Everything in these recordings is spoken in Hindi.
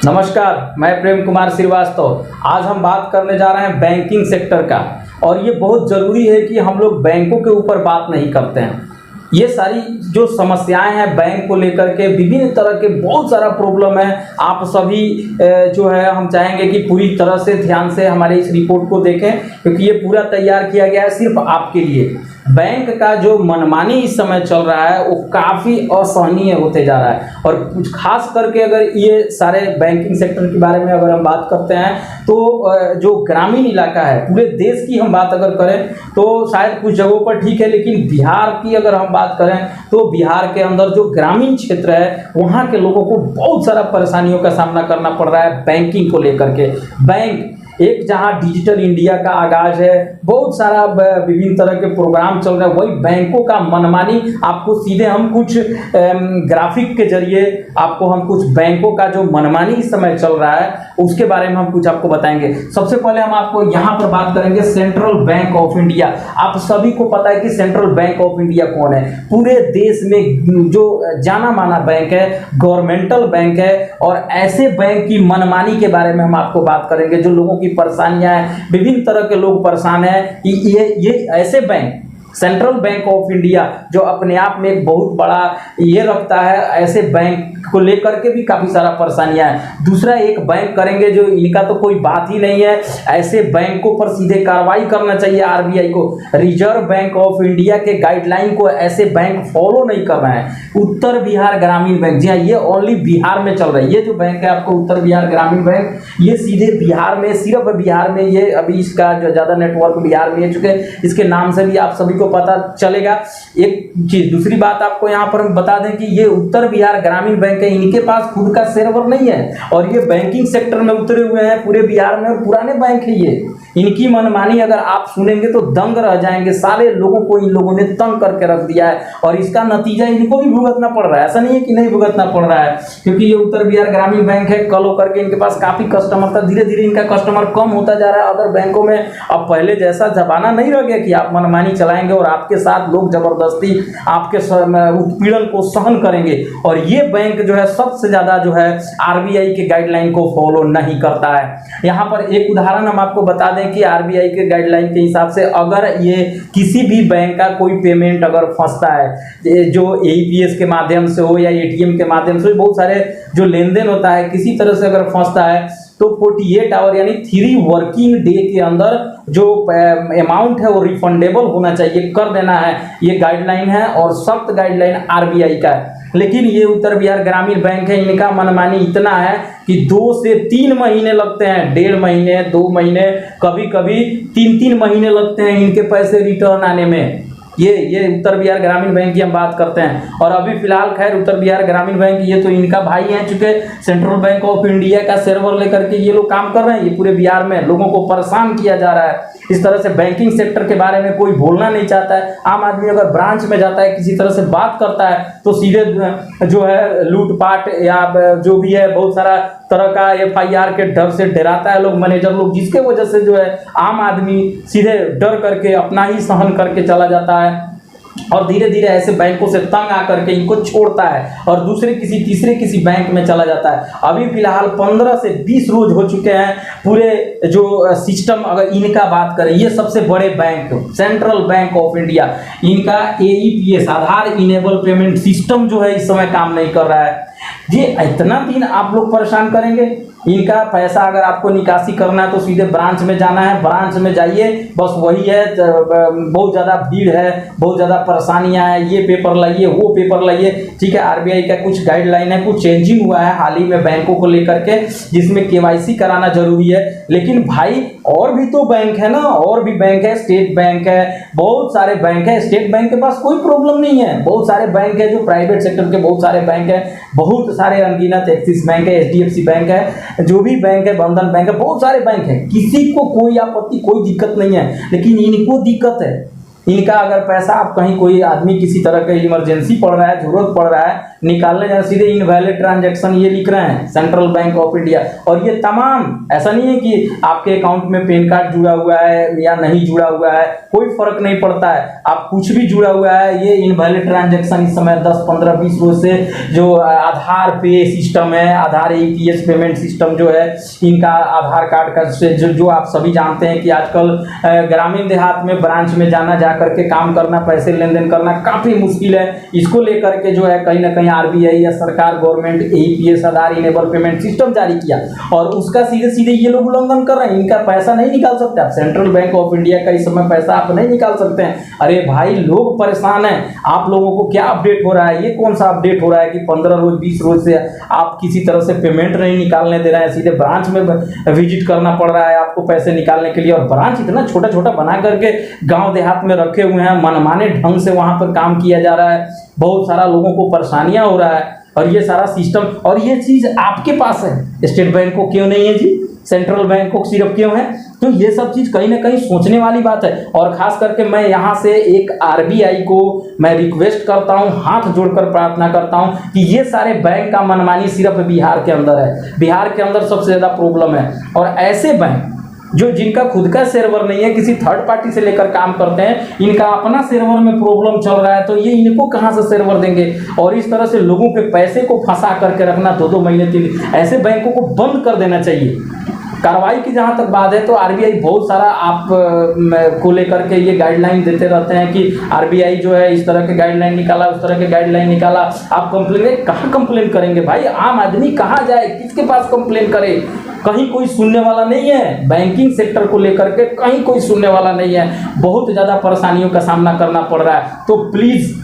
नमस्कार, मैं प्रेम कुमार श्रीवास्तव। आज हम बात करने जा रहे हैं बैंकिंग सेक्टर का। और ये बहुत ज़रूरी है कि हम लोग बैंकों के ऊपर बात नहीं करते हैं। ये सारी जो समस्याएं हैं बैंक को लेकर के, विभिन्न तरह के बहुत सारा प्रॉब्लम है। आप सभी जो है हम चाहेंगे कि पूरी तरह से ध्यान से हमारे इस रिपोर्ट को देखें, क्योंकि ये पूरा तैयार किया गया है सिर्फ आपके लिए। बैंक का जो मनमानी इस समय चल रहा है वो काफ़ी असहनीय होते जा रहा है। और कुछ खास करके अगर ये सारे बैंकिंग सेक्टर के बारे में अगर हम बात करते हैं तो जो ग्रामीण इलाका है, पूरे देश की हम बात अगर करें तो शायद कुछ जगहों पर ठीक है, लेकिन बिहार की अगर हम बात करें तो बिहार के अंदर जो ग्रामीण क्षेत्र है वहाँ के लोगों को बहुत सारा परेशानियों का सामना करना पड़ रहा है बैंकिंग को लेकर के। बैंक एक जहां डिजिटल इंडिया का आगाज है, बहुत सारा विभिन्न तरह के प्रोग्राम चल रहे हैं, वही बैंकों का मनमानी आपको सीधे हम कुछ ग्राफिक के जरिए आपको हम कुछ बैंकों का जो मनमानी इस समय चल रहा है उसके बारे में हम कुछ आपको बताएंगे। सबसे पहले हम आपको यहाँ पर बात करेंगे सेंट्रल बैंक ऑफ इंडिया। आप सभी को पता है कि सेंट्रल बैंक ऑफ इंडिया कौन है। पूरे देश में जो जाना माना बैंक है, गवर्नमेंटल बैंक है, और ऐसे बैंक की मनमानी के बारे में हम आपको बात करेंगे जो लोगों की परेशानियां हैं, विभिन्न तरह के लोग परेशान हैं। ये ऐसे bank central bank of India जो अपने आप में एक बहुत बड़ा ये रखता है, ऐसे बैंक को लेकर के भी काफी सारा परेशानियां हैं। दूसरा एक बैंक करेंगे जो इनका तो कोई बात ही नहीं है, ऐसे बैंकों पर सीधे कार्रवाई करना चाहिए आरबीआई को। रिजर्व बैंक ऑफ इंडिया के गाइडलाइन को ऐसे बैंक फॉलो नहीं कर रहे हैं। उत्तर बिहार ग्रामीण बैंक, जी हाँ, ये ओनली बिहार में चल रहा है। ये जो बैंक है आपको उत्तर बिहार ग्रामीण बैंक, ये सीधे बिहार में, सिर्फ बिहार में, ये अभी इसका जो ज्यादा नेटवर्क बिहार में है, चुके इसके नाम से भी आप सभी को पता चलेगा। एक चीज दूसरी बात आपको यहाँ पर हम बता दें कि ये उत्तर बिहार ग्रामीण बैंक है, इनके पास खुद का सर्वर नहीं है और ये बैंकिंग सेक्टर में उतरे हुए हैं पूरे बिहार में, और पुराने बैंक है ये। इनकी मनमानी अगर आप सुनेंगे तो दंग रह जाएंगे। सारे लोगों को इन लोगों ने तंग करके रख दिया है और इसका नतीजा इनको भी भुगतना पड़ रहा है। ऐसा नहीं है कि नहीं भुगतना पड़ रहा है, क्योंकि ये उत्तर बिहार ग्रामीण बैंक है, कल होकर के इनके पास काफी कस्टमर था, धीरे धीरे इनका कस्टमर कम होता जा रहा है अदर बैंकों में। अब पहले जैसा जमाना नहीं रह गया कि आप मनमानी चलाएंगे और आपके साथ लोग जबरदस्ती आपके उत्पीड़न को सहन करेंगे। और ये बैंक जो है सबसे ज्यादा जो है आरबीआई के गाइडलाइन को फॉलो नहीं करता है। यहाँ पर एक उदाहरण हम आपको बता दें कि आरबीआई के गाइडलाइन के हिसाब से अगर ये किसी भी बैंक का कोई पेमेंट अगर फंसता है, जो एईपीएस के माध्यम से हो या एटीएम के माध्यम से, बहुत सारे जो लेन देन होता है, किसी तरह से अगर फंसता है तो 48 आवर यानी 3 वर्किंग डे के अंदर जो अमाउंट है वो रिफंडेबल होना चाहिए, कर देना है। ये गाइडलाइन है और सख्त गाइडलाइन आरबीआई का है। लेकिन ये उत्तर बिहार ग्रामीण बैंक है, इनका मनमानी इतना है कि 2 से 3 महीने लगते हैं, 1.5 महीने, 2 महीने, कभी कभी 3-3 महीने लगते हैं इनके पैसे रिटर्न आने में। ये उत्तर बिहार ग्रामीण बैंक की हम बात करते हैं। और अभी फिलहाल खैर उत्तर बिहार ग्रामीण बैंक ये तो इनका भाई है, चूंकि सेंट्रल बैंक ऑफ इंडिया का सर्वर लेकर के ये लोग काम कर रहे हैं। ये पूरे बिहार में लोगों को परेशान किया जा रहा है। इस तरह से बैंकिंग सेक्टर के बारे में कोई बोलना नहीं चाहता है। आम आदमी अगर ब्रांच में जाता है, किसी तरह से बात करता है तो सीधे जो है लूटपाट या जो भी है बहुत सारा तरह का एफआईआर के डर से डराता है लोग, मैनेजर लोग, जिसके वजह से जो है आम आदमी सीधे डर करके अपना ही सहन करके चला जाता है और धीरे धीरे ऐसे बैंकों से तंग आकर के इनको छोड़ता है और दूसरे तीसरे किसी बैंक में चला जाता है। अभी फिलहाल 15 से 20 रोज हो चुके हैं पूरे जो सिस्टम, अगर इनका बात करें, ये सबसे बड़े bank central bank of India, इनका एईपीएस आधार इनेबल पेमेंट सिस्टम जो है इस समय काम नहीं कर रहा है। ये इतना दिन आप लोग परेशान करेंगे। इनका पैसा अगर आपको निकासी करना है तो सीधे ब्रांच में जाना है, ब्रांच में जाइए, बस वही है, बहुत ज़्यादा भीड़ है, बहुत ज़्यादा परेशानियां हैं, ये पेपर लाइए, वो पेपर लाइए। ठीक है, आरबीआई का कुछ गाइडलाइन है, कुछ चेंजिंग हुआ है हाल ही में बैंकों को लेकर के, जिसमें केवाईसी कराना जरूरी है। लेकिन भाई और भी तो बैंक है ना, और भी बैंक है, स्टेट बैंक है, बहुत सारे बैंक है। स्टेट बैंक के पास कोई प्रॉब्लम नहीं है, बहुत सारे बैंक है जो प्राइवेट सेक्टर के, बहुत सारे बैंक है, बहुत सारे अनगिनत, एक्सिस बैंक है, एचडीएफसी बैंक है, जो भी बैंक है, बंधन बैंक है, बहुत सारे बैंक है, किसी को कोई आपत्ति, कोई दिक्कत नहीं है। लेकिन इनको दिक्कत है। इनका अगर पैसा आप कहीं, कोई आदमी किसी तरह का इमरजेंसी पड़ रहा है, जरूरत पड़ रहा है, निकालने जाए सीधे इनवैलिड ट्रांजैक्शन ये लिख रहे हैं सेंट्रल बैंक ऑफ इंडिया। और ये तमाम, ऐसा नहीं है कि आपके अकाउंट में पैन कार्ड जुड़ा हुआ है या नहीं जुड़ा हुआ है, कोई फर्क नहीं पड़ता है, आप कुछ भी जुड़ा हुआ है, ये इनवैलिड ट्रांजैक्शन इस समय 10, 15, 20 रोज से जो आधार पे सिस्टम है, आधार APS पेमेंट सिस्टम जो है, इनका आधार कार्ड का जो आप सभी जानते हैं कि आजकल ग्रामीण देहात में ब्रांच में जाना, जा करके काम करना, पैसे लेन देन करना काफ़ी मुश्किल है। इसको लेकर के जो है कहीं ना कहीं RBI या सरकार गवर्नमेंट APS आधार इनेबल पेमेंट सिस्टम जारी किया और उसका सीधे सीधे ये लोग उल्लंघन कर रहे हैं। इनका पैसा नहीं निकाल सकते आप, सेंट्रल बैंक ऑफ इंडिया का इस समय पैसा आप नहीं निकाल सकते हैं। अरे भाई लोग परेशान हैं, आप लोगों को क्या अपडेट हो रहा है? ये कौन सा अपडेट हो रहा है कि 15 रोज 20 रोज से आप किसी तरह से पेमेंट नहीं निकालने दे रहे हैं, सीधे ब्रांच में विजिट करना पड़ रहा है आपको पैसे निकालने के लिए। और ब्रांच इतना छोटा छोटा बना करके गांव देहात में रखे हुए हैं, मनमाने ढंग से वहां पर काम किया जा रहा है, बहुत सारा लोगों को परेशानियां हो रहा है। और ये सारा सिस्टम और ये चीज आपके पास है, स्टेट बैंक को क्यों नहीं है जी? सेंट्रल बैंक को सिर्फ क्यों है? तो ये सब चीज कहीं ना कहीं सोचने वाली बात है। और खास करके मैं यहाँ से एक RBI को मैं रिक्वेस्ट करता हूँ, हाथ जोड़कर प्रार्थना करता हूँ कि ये सारे बैंक का मनमानी सिर्फ बिहार के अंदर है, बिहार के अंदर सबसे ज्यादा प्रॉब्लम है। और ऐसे बैंक जो जिनका खुद का सर्वर नहीं है, किसी थर्ड पार्टी से लेकर काम करते हैं, इनका अपना सर्वर में प्रॉब्लम चल रहा है, तो ये इनको कहां से सर्वर देंगे? और इस तरह से लोगों के पैसे को फंसा करके रखना 2-2 महीने 3, ऐसे बैंकों को बंद कर देना चाहिए। कार्रवाई की जहां तक बात है तो RBI बहुत सारा आप को लेकर के ये गाइडलाइन देते रहते हैं कि RBI जो है इस तरह के गाइडलाइन निकाला, उस तरह के गाइडलाइन निकाला। आप कंप्लेन कहाँ कंप्लेन करेंगे भाई? आम आदमी कहाँ जाए, किसके पास कंप्लेन करे? कहीं कोई सुनने वाला नहीं है। बैंकिंग सेक्टर को लेकर के कहीं कोई सुनने वाला नहीं है, बहुत ज़्यादा परेशानियों का सामना करना पड़ रहा है। तो प्लीज़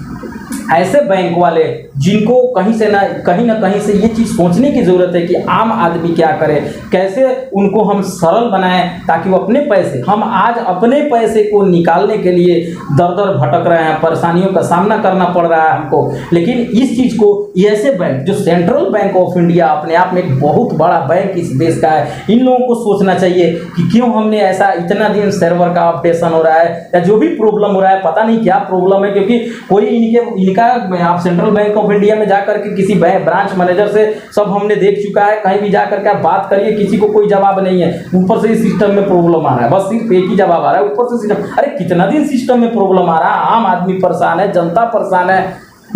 ऐसे बैंक वाले जिनको कहीं ना कहीं से ये चीज़ सोचने की ज़रूरत है कि आम आदमी क्या करे, कैसे उनको हम सरल बनाएं ताकि वो अपने पैसे, हम आज अपने पैसे को निकालने के लिए दर दर भटक रहे हैं, परेशानियों का सामना करना पड़ रहा है हमको। लेकिन इस चीज़ को ऐसे बैंक जो सेंट्रल बैंक ऑफ इंडिया अपने आप में एक बहुत बड़ा बैंक इस देश का है, इन लोगों को सोचना चाहिए कि क्यों हमने ऐसा इतना दिन सर्वर का अपडेशन हो रहा है या जो भी प्रॉब्लम हो रहा है, पता नहीं क्या प्रॉब्लम है, क्योंकि कोई इनका आप सेंट्रल बैंक ऑफ इंडिया में जाकर के किसी ब्रांच मैनेजर से सब हमने देख चुका है, कहीं भी जाकर के आप बात करिए, किसी को कोई जवाब नहीं है। ऊपर से सिस्टम में प्रॉब्लम आ रहा है, बस सिर्फ एक ही जवाब आ रहा है ऊपर से सिस्टम। अरे कितना दिन सिस्टम में प्रॉब्लम आ रहा है, आम आदमी परेशान है, जनता परेशान है,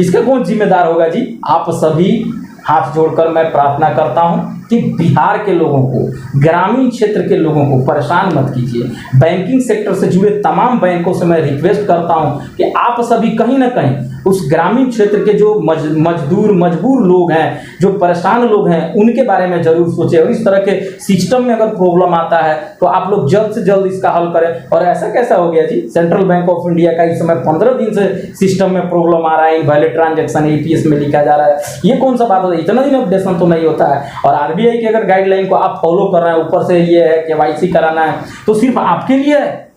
इसका कौन जिम्मेदार होगा जी? आप सभी हाथ जोड़कर मैं प्रार्थना करता हूं कि बिहार के लोगों को, ग्रामीण क्षेत्र के लोगों को परेशान मत कीजिए। बैंकिंग सेक्टर से जुड़े तमाम बैंकों से मैं रिक्वेस्ट करता हूं कि आप सभी कहीं ना कहीं उस ग्रामीण क्षेत्र के जो मजबूर लोग हैं, जो परेशान लोग हैं, उनके बारे में जरूर सोचें। और इस तरह के सिस्टम में अगर प्रॉब्लम आता है तो आप लोग जल्द से जल्द इसका हल करें। और ऐसा कैसा हो गया जी, सेंट्रल बैंक ऑफ इंडिया का इस समय 15 दिन से सिस्टम में प्रॉब्लम आ रहा है, इनवैलिड ट्रांजैक्शन APS में लिखा जा रहा है, ये कौन सा बात होता है? इतना दिन अपडेशन तो नहीं होता है। और RBI की अगर गाइडलाइन को आप फॉलो कर रहे हैं, ऊपर से ये है KYC कराना है, तो सिर्फ आपके लिए है,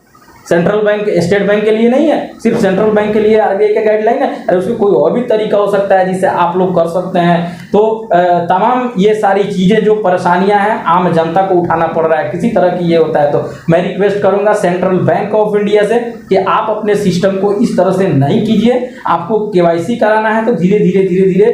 सेंट्रल बैंक स्टेट बैंक के लिए नहीं है, सिर्फ सेंट्रल बैंक के लिए RBI का गाइडलाइन है। अरे उसमें कोई और भी तरीका हो सकता है जिससे आप लोग कर सकते हैं। तो तमाम ये सारी चीज़ें जो परेशानियां हैं आम जनता को उठाना पड़ रहा है, किसी तरह की ये होता है, तो मैं रिक्वेस्ट करूंगा सेंट्रल बैंक ऑफ इंडिया से कि आप अपने सिस्टम को इस तरह से नहीं कीजिए। आपको KYC कराना है तो धीरे धीरे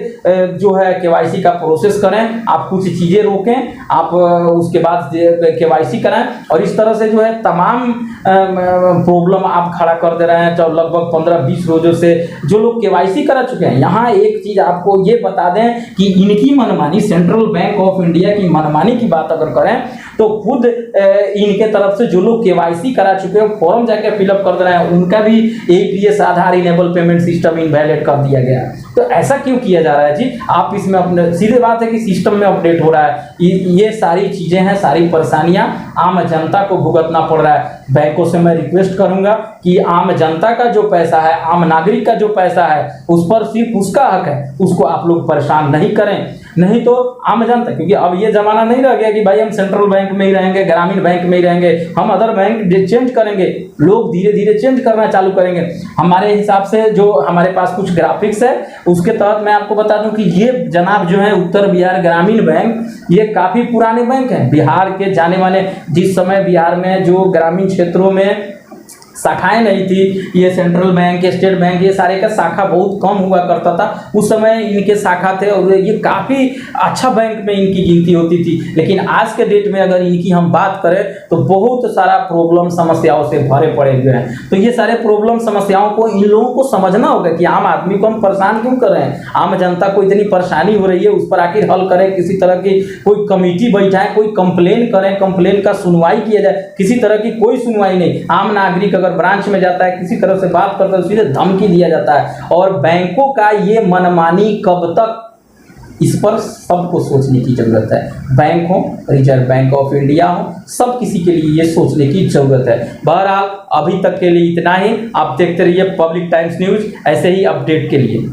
जो है KYC का प्रोसेस करें, आप कुछ चीज़ें रोकें, आप उसके बाद KYC कराएं। और इस तरह से जो है तमाम प्रॉब्लम आप खड़ा कर दे रहे हैं। तो लगभग 15-20 रोजों से जो लोग KYC करा चुके हैं, यहाँ एक चीज आपको ये बता दें कि इनकी मनमानी, सेंट्रल बैंक ऑफ इंडिया की मनमानी की बात अगर करें तो खुद इनके तरफ से जो लोग KYC करा चुके हैं, फॉर्म जाके फिलअप कर दे रहे हैं, उनका भी APS आधार इनेबल पेमेंट सिस्टम इनवैलिड कर दिया गया। तो ऐसा क्यों किया जा रहा है जी? आप इसमें अपने सीधे बात है कि सिस्टम में अपडेट हो रहा है, ये सारी चीजें हैं, सारी परेशानियां आम जनता को भुगतना पड़ रहा है। बैंकों से मैं रिक्वेस्ट करूंगा कि आम जनता का जो पैसा है, आम नागरिक का जो पैसा है, उस पर सिर्फ उसका हक है, उसको आप लोग परेशान नहीं करें। नहीं तो आम जनता, क्योंकि अब ये जमाना नहीं रह गया कि भाई हम सेंट्रल बैंक में ही रहेंगे, ग्रामीण बैंक में ही रहेंगे, हम अदर बैंक चेंज करेंगे। लोग धीरे धीरे चेंज करना चालू करेंगे। हमारे हिसाब से जो हमारे पास कुछ ग्राफिक्स है, उसके तहत मैं आपको बता दूं कि ये जनाब जो है उत्तर बिहार ग्रामीण बैंक, ये काफी पुराने बैंक हैं बिहार के, जाने माने। जिस समय बिहार में जो ग्रामीण क्षेत्रों में शाखाएं नहीं थी, ये सेंट्रल बैंक, स्टेट बैंक, ये सारे का शाखा बहुत कम हुआ करता था। उस समय इनके शाखा थे और ये काफ़ी अच्छा बैंक में इनकी गिनती होती थी। लेकिन आज के डेट में अगर इनकी हम बात करें तो बहुत सारा प्रॉब्लम समस्याओं से भरे पड़े हुए हैं। तो ये सारे प्रॉब्लम समस्याओं को इन लोगों को समझना होगा कि आम आदमी को हम परेशान क्यों कर रहे हैं, आम जनता को इतनी परेशानी हो रही है, उस पर आखिर हल करें, किसी तरह की कोई कमेटी बैठाएं, कोई कंप्लेन करें, कंप्लेन का सुनवाई किया जाए। किसी तरह की कोई सुनवाई नहीं। आम नागरिक अगर ब्रांच में जाता है, किसी तरह से बात करता है, सीधे धमकी दिया जाता है। और बैंकों का ये मनमानी कब तक, इस पर सबको सोचने की जरूरत है। बैंक हो, रिजर्व बैंक ऑफ इंडिया हो, सब किसी के लिए ये सोचने की जरूरत है। बहरहाल अभी तक के लिए इतना ही। आप देखते रहिए पब्लिक टाइम्स न्यूज ऐसे ही अपडेट के लिए।